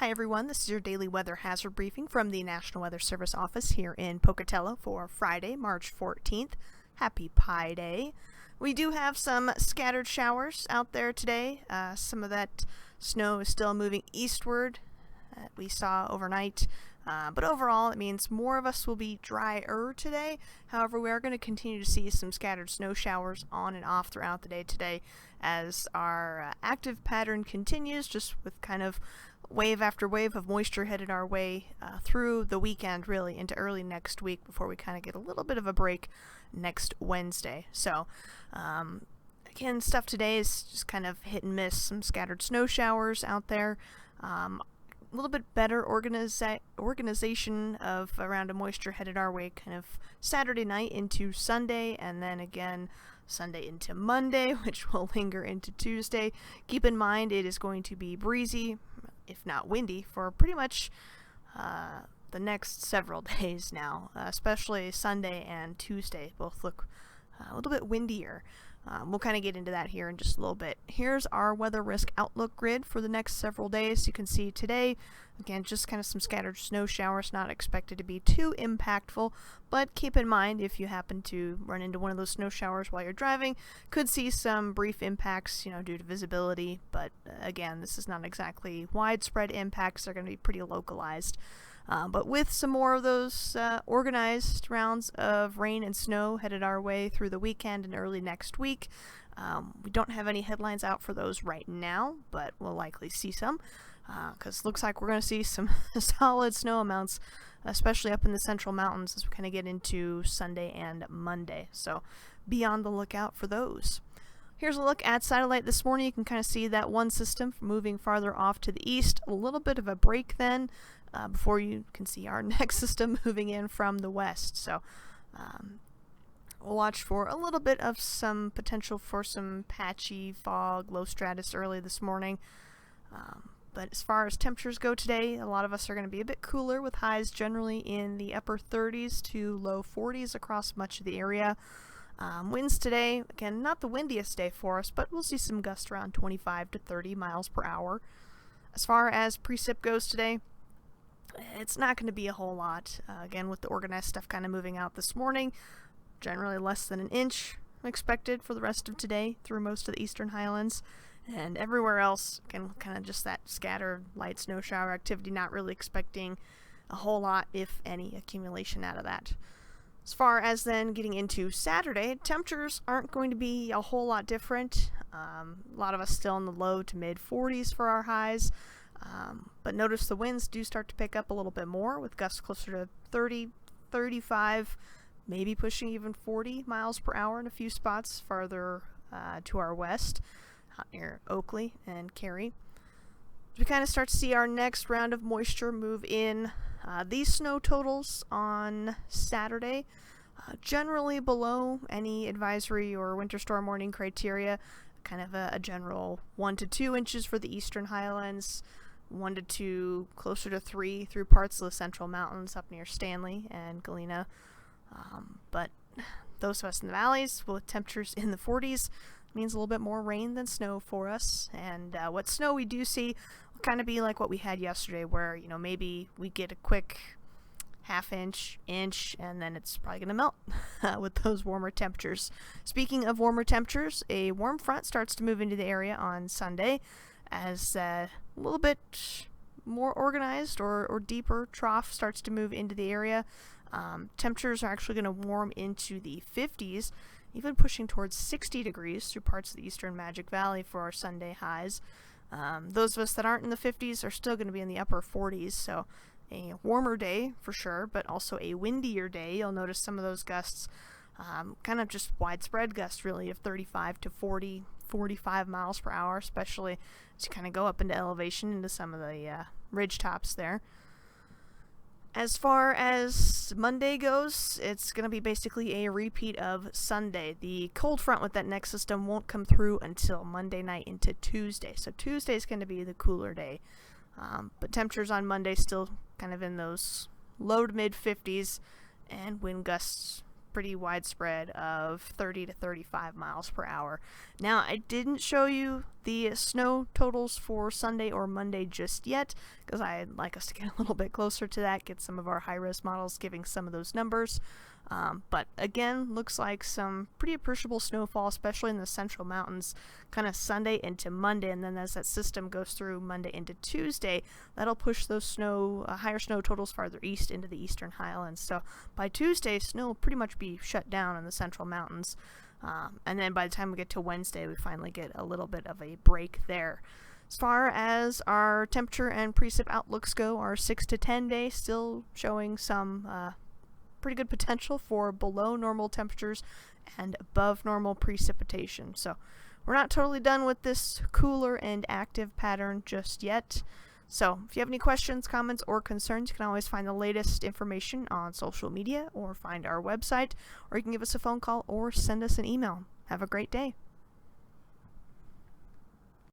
Hi everyone, this is your daily weather hazard briefing from the National Weather Service office here in Pocatello for Friday, March 14th. Happy Pi Day. We do have some scattered showers out there today. Some of that snow is still moving eastward that we saw overnight. But overall, it means more of us will be drier today. However, we are going to continue to see some scattered snow showers on and off throughout the day today as our active pattern continues, just with kind of wave after wave of moisture headed our way through the weekend, really into early next week before we kind of get a little bit of a break next Wednesday. So again, stuff today is just kind of hit and miss. Some scattered snow showers out there. A little bit better organization of around a moisture headed our way kind of Saturday night into Sunday, and then again Sunday into Monday, which will linger into Tuesday. Keep in mind it is going to be breezy, if not windy, for pretty much the next several days now, especially Sunday and Tuesday both look a little bit windier. We'll kind of get into that here in just a little bit. Here's our weather risk outlook grid for the next several days. You can see today, again, just kind of some scattered snow showers, not expected to be too impactful, but keep in mind if you happen to run into one of those snow showers while you're driving, could see some brief impacts, due to visibility, but again, this is not exactly widespread impacts. They're going to be pretty localized. But with some more of those organized rounds of rain and snow headed our way through the weekend and early next week, we don't have any headlines out for those right now, but we'll likely see some, because it looks like we're going to see some solid snow amounts, especially up in the central mountains as we kind of get into Sunday and Monday. So be on the lookout for those. Here's a look at satellite this morning. You can kind of see that one system moving farther off to the east. A little bit of a break then before you can see our next system moving in from the west. So we'll watch for a little bit of some potential for some patchy fog, low stratus early this morning. But as far as temperatures go today, a lot of us are going to be a bit cooler with highs generally in the upper 30s to low 40s across much of the area. Winds today, again, not the windiest day for us, but we'll see some gusts around 25 to 30 miles per hour. As far as precip goes today, it's not going to be a whole lot. Again, with the organized stuff kind of moving out this morning, generally less than an inch expected for the rest of today through most of the eastern highlands. And everywhere else, again, kind of just that scattered light snow shower activity, not really expecting a whole lot, if any, accumulation out of that. As far as then getting into Saturday, temperatures aren't going to be a whole lot different. A lot of us still in the low to mid 40s for our highs. But notice the winds do start to pick up a little bit more with gusts closer to 30, 35, maybe pushing even 40 miles per hour in a few spots farther to our west, near Oakley and Cary. We kind of start to see our next round of moisture move in. These snow totals on Saturday, generally below any advisory or winter storm warning criteria, kind of a general 1 to 2 inches for the eastern highlands, 1 to 2, closer to 3 through parts of the central mountains up near Stanley and Galena. But those of us in the valleys with temperatures in the 40s means a little bit more rain than snow for us. And what snow we do see will kind of be like what we had yesterday, where maybe we get a quick half inch, and then it's probably going to melt with those warmer temperatures. Speaking of warmer temperatures, a warm front starts to move into the area on Sunday as a little bit more organized or deeper trough starts to move into the area. Temperatures are actually going to warm into the 50s, even pushing towards 60 degrees through parts of the eastern Magic Valley for our Sunday highs. Those of us that aren't in the 50s are still going to be in the upper 40s, so a warmer day for sure, but also a windier day. You'll notice some of those gusts, kind of just widespread gusts really of 35 to 40, 45 miles per hour, especially as you kind of go up into elevation into some of the ridge tops there. As far as Monday goes, it's going to be basically a repeat of Sunday. The cold front with that next system won't come through until Monday night into Tuesday. So Tuesday is going to be the cooler day. But temperatures on Monday still kind of in those low to mid 50s, and wind gusts pretty widespread of 30 to 35 miles per hour. Now, I didn't show you the snow totals for Sunday or Monday just yet, because I'd like us to get a little bit closer to that, get some of our high-res models giving some of those numbers. But again, looks like some pretty appreciable snowfall, especially in the central mountains, kind of Sunday into Monday, and then as that system goes through Monday into Tuesday, that'll push those higher snow totals farther east into the eastern highlands. So by Tuesday, snow will pretty much be shut down in the central mountains, and then by the time we get to Wednesday, we finally get a little bit of a break there. As far as our temperature and precip outlooks go, our 6 to 10 day still showing some pretty good potential for below normal temperatures and above normal precipitation. So we're not totally done with this cooler and active pattern just yet. So if you have any questions, comments, or concerns, you can always find the latest information on social media or find our website, or you can give us a phone call or send us an email. Have a great day.